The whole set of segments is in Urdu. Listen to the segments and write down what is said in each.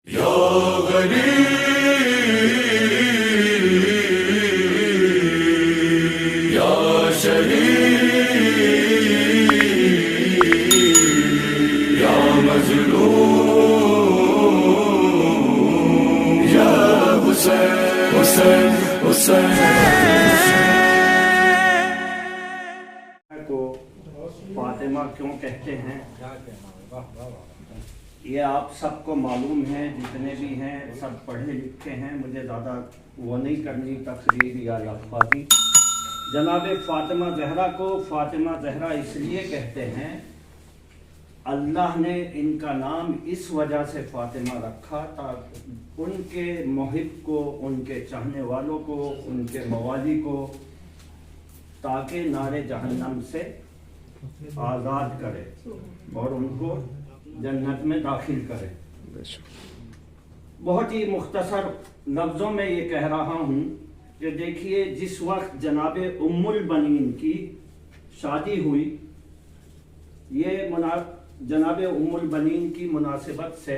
یا غریب یا شہید یا مظلوم یا حسین حسین حسین کو فاطمہ کیوں کہتے ہیں یہ آپ سب کو معلوم ہے، جتنے بھی ہیں سب پڑھے لکھے ہیں، مجھے زیادہ وہ نہیں کرنی تقریر یا الفاظی۔ جناب فاطمہ زہرا کو فاطمہ زہرا اس لیے کہتے ہیں، اللہ نے ان کا نام اس وجہ سے فاطمہ رکھا تاکہ ان کے محب کو، ان کے چاہنے والوں کو، ان کے موالی کو تاکہ نار جہنم سے آزاد کرے اور ان کو جنت میں داخل کرے۔ بہت ہی مختصر لفظوں میں یہ کہہ رہا ہوں کہ دیکھیے، جس وقت جناب ام البنین کی شادی ہوئی، یہ جناب ام البنین کی مناسبت سے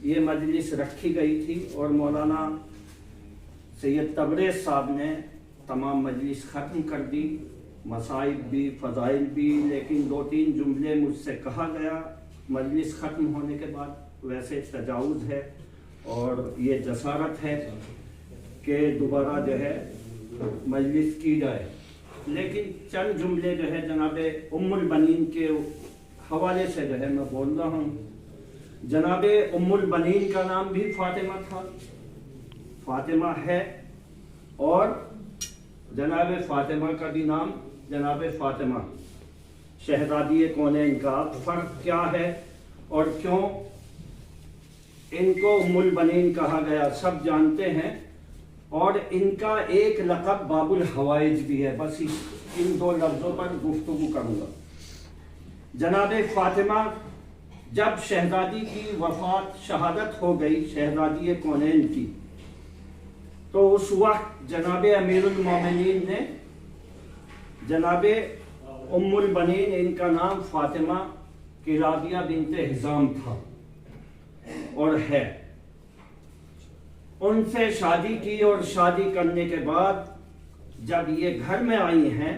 یہ مجلس رکھی گئی تھی اور مولانا سید تبریز صاحب نے تمام مجلس ختم کر دی، مصائب بھی فضائل بھی، لیکن 2-3 جملے مجھ سے کہا گیا مجلس ختم ہونے کے بعد۔ ویسے تجاوز ہے اور یہ جسارت ہے کہ دوبارہ جو ہے مجلس کی جائے، لیکن چند جملے جو ہے جناب ام البنین کے حوالے سے جو ہے میں بول رہا ہوں۔ جناب ام البنین کا نام بھی فاطمہ تھا، فاطمہ ہے، اور جناب فاطمہ کا بھی نام جناب فاطمہ شہزادی کونین کا۔ فرق کیا ہے اور کیوں ان کو ام البنین کہا گیا سب جانتے ہیں، اور ان کا ایک لقب باب الحوائج بھی ہے۔ بس ان 2 لفظوں پر گفتگو کروں گا۔ جناب فاطمہ جب شہزادی کی وفات شہادت ہو گئی، شہزادی کونین کی، تو اس وقت جناب امیر المومنین نے جناب ام البنین، ان کا نام فاطمہ کلابیہ بنت حزام تھا اور ہے، ان سے شادی کی، اور شادی کرنے کے بعد جب یہ گھر میں آئی ہیں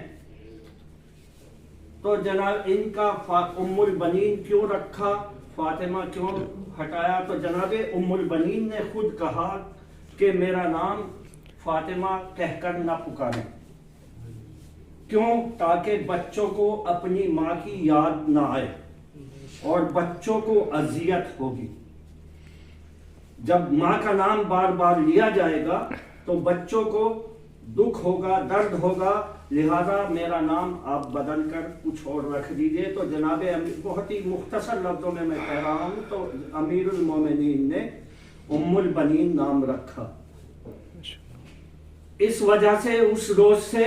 تو جناب ان کا ام البنین کیوں رکھا، فاطمہ کیوں ہٹایا؟ تو جناب ام البنین نے خود کہا کہ میرا نام فاطمہ کہہ کر نہ پکاریں۔ کیوں؟ تاکہ بچوں کو اپنی ماں کی یاد نہ آئے اور بچوں کو اذیت ہوگی۔ جب ماں کا نام بار بار لیا جائے گا تو بچوں کو دکھ ہوگا، درد ہوگا، لہذا میرا نام آپ بدل کر کچھ اور رکھ دیجئے۔ تو جناب بہت ہی مختصر لفظوں میں کہہ رہا ہوں، تو امیر المومنین نے ام البنین نام رکھا۔ اس وجہ سے اس روز سے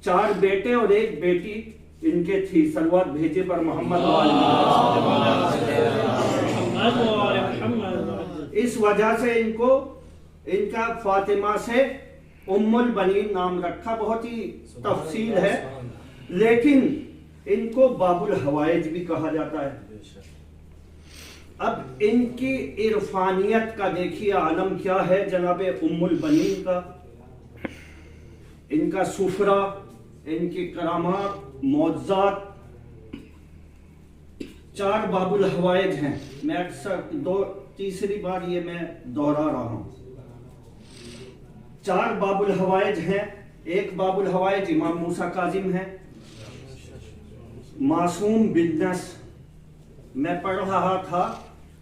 4 بیٹے اور 1 بیٹی ان کے تھی۔ صلوات بھیجے پر محمد اس وجہ سے ان کا فاطمہ سے ام البنین نام رکھا۔ بہت ہی تفصیل ہے، لیکن ان کو باب الحوائج بھی کہا جاتا ہے۔ اب ان کی عرفانیت کا دیکھیے عالم کیا ہے جناب ام البنین کا، ان کا سفرہ، ان کی کرامات، معجزات۔ 4 باب الحوائج ہیں، میں اکثر تیسری بار یہ میں دوہرا رہا ہوں۔ 4 باب الحوائج ہیں۔ ایک باب الحوائج امام موسیٰ کاظم ہے، معصوم بالنص۔ میں پڑھ رہا تھا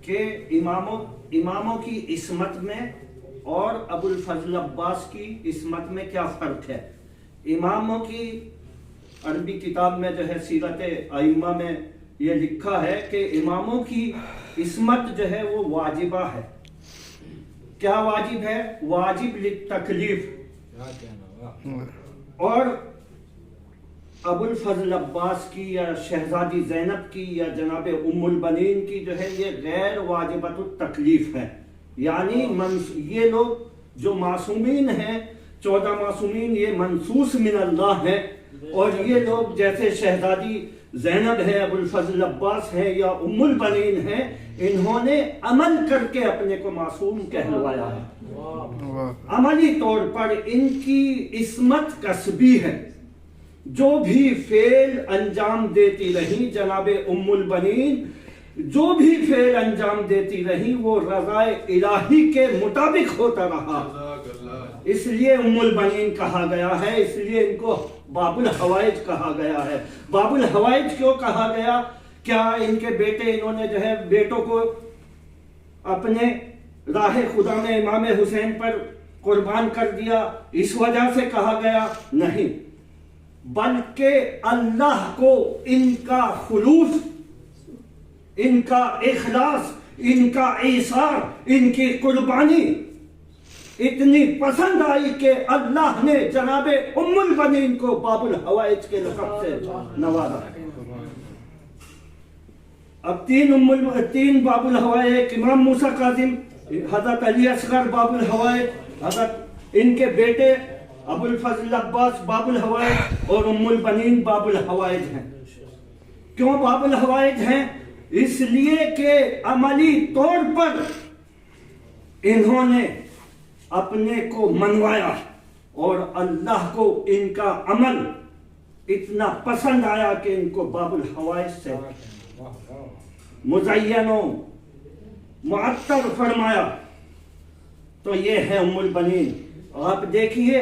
کہ اماموں کی عصمت میں اور ابو الفضل عباس کی عصمت میں کیا فرق ہے۔ اماموں کی عربی کتاب میں جو ہے سیرت ائمہ میں یہ لکھا ہے کہ اماموں کی عصمت جو ہے وہ واجبہ ہے۔ کیا واجب ہے؟ واجب للتکلیف۔ اور ابو الفضل عباس کی یا شہزادی زینب کی یا جناب ام البنین کی جو ہے یہ غیر واجبۃ التکلیف ہے، یعنی یہ لوگ جو معصومین ہیں، 14 معصومین، یہ منصوص من اللہ ہیں، اور یہ لوگ جیسے شہزادی زینب ہے، ابو الفضل عباس ہے یا ام البنین ہیں، انہوں نے عمل کر کے اپنے کو معصوم کہلوایا ہے۔ عملی طور پر ان کی عصمت کسبی ہے۔ جو بھی فعل انجام دیتی رہی جناب ام البنین، جو بھی فعل انجام دیتی رہی وہ رضا الہی کے مطابق ہوتا رہا، اس لیے ام البنین کہا گیا ہے، اس لیے ان کو باب الحوائج کہا گیا ہے۔ باب الحوائج کیوں کہا گیا؟ کیا ان کے بیٹے، انہوں نے جو ہے بیٹوں کو اپنے راہ خدا میں امام حسین پر قربان کر دیا اس وجہ سے کہا گیا؟ نہیں، بلکہ اللہ کو ان کا خلوص، ان کا اخلاص، ان کا ایثار، ان کی قربانی اتنی پسند آئی کہ اللہ نے جناب ام البنین کو باب الحوائج کے لقب سے نوازا۔ اب تین باب الحوائج، ایک امام موسیٰ کاظم، حضرت علی اصغر باب الحوائج، حضرت ان کے بیٹے ابو الفضل عباس باب الحوائج اور ام البنین باب الحوائج ہیں۔ کیوں باب الحوائج ہیں؟ اس لیے کہ عملی طور پر انہوں نے اپنے کو منوایا اور اللہ کو ان کا عمل اتنا پسند آیا کہ ان کو باب الحوائج سے مزین و معطر فرمایا۔ تو یہ ہے ام البنین۔ آپ دیکھیے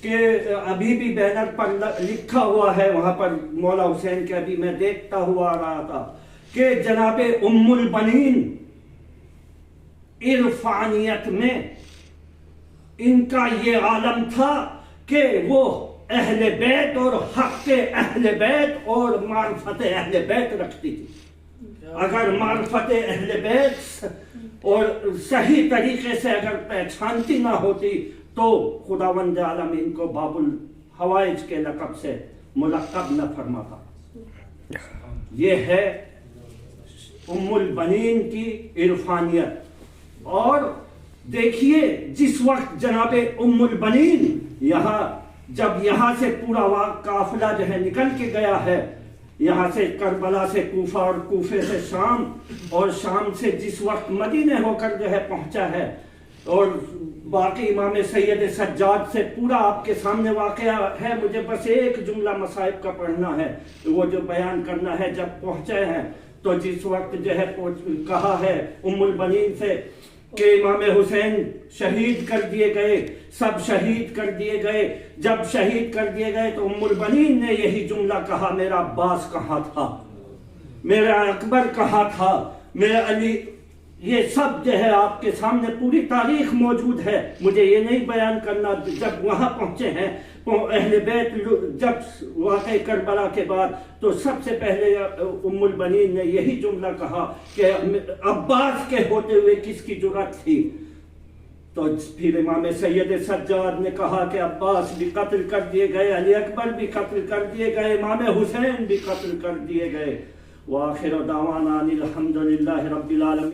کہ ابھی بھی بینر پر لکھا ہوا ہے، وہاں پر مولا حسین کے، ابھی میں دیکھتا ہوا آ رہا تھا کہ جناب ام البنین عرفانیت میں ان کا یہ عالم تھا کہ وہ اہل بیت اور حق اہل بیت اور معرفت اہل بیت رکھتی تھی۔ اگر معرفت اہل بیت اور صحیح طریقے سے اگر پہچانتی نہ ہوتی تو خداوند عالم ان کو باب الحوائج کے لقب سے ملقب نہ فرماتا۔ یہ ہے ام البنین کی عرفانیت۔ اور دیکھیے جس وقت جناب ام البنین جب یہاں سے پورا قافلہ جو ہے نکل کے گیا ہے، یہاں سے کربلا سے کوفہ اور کوفے سے شام اور شام سے جس وقت مدینے ہو کر جو ہے پہنچا ہے، اور باقی امام سید سجاد سے پورا آپ کے سامنے واقعہ ہے، مجھے بس ایک جملہ مصائب کا پڑھنا ہے، وہ جو بیان کرنا ہے۔ جب پہنچے ہیں تو جس وقت جو ہے کہا ہے ام البنین سے کہ امام حسین شہید کر دیے گئے، سب شہید کر دیے گئے۔ جب شہید کر دیے گئے تو ام البنین نے یہی جملہ کہا، میرا عباس کہاں تھا، میرا اکبر کہاں تھا، میرا علی، یہ سب جو ہے آپ کے سامنے پوری تاریخ موجود ہے، مجھے یہ نہیں بیان کرنا۔ جب وہاں پہنچے ہیں اہل بیت، جب واقع کربلا کے بعد، تو سب سے پہلے ام البنین نے یہی جملہ کہا کہ عباس کے ہوتے ہوئے کس کی جرأت تھی؟ تو پھر امام سید سجاد نے کہا کہ عباس بھی قتل کر دیے گئے، علی اکبر بھی قتل کر دیے گئے، امام حسین بھی قتل کر دیے گئے۔ وآخر دعوانا الحمدللہ رب العالمین۔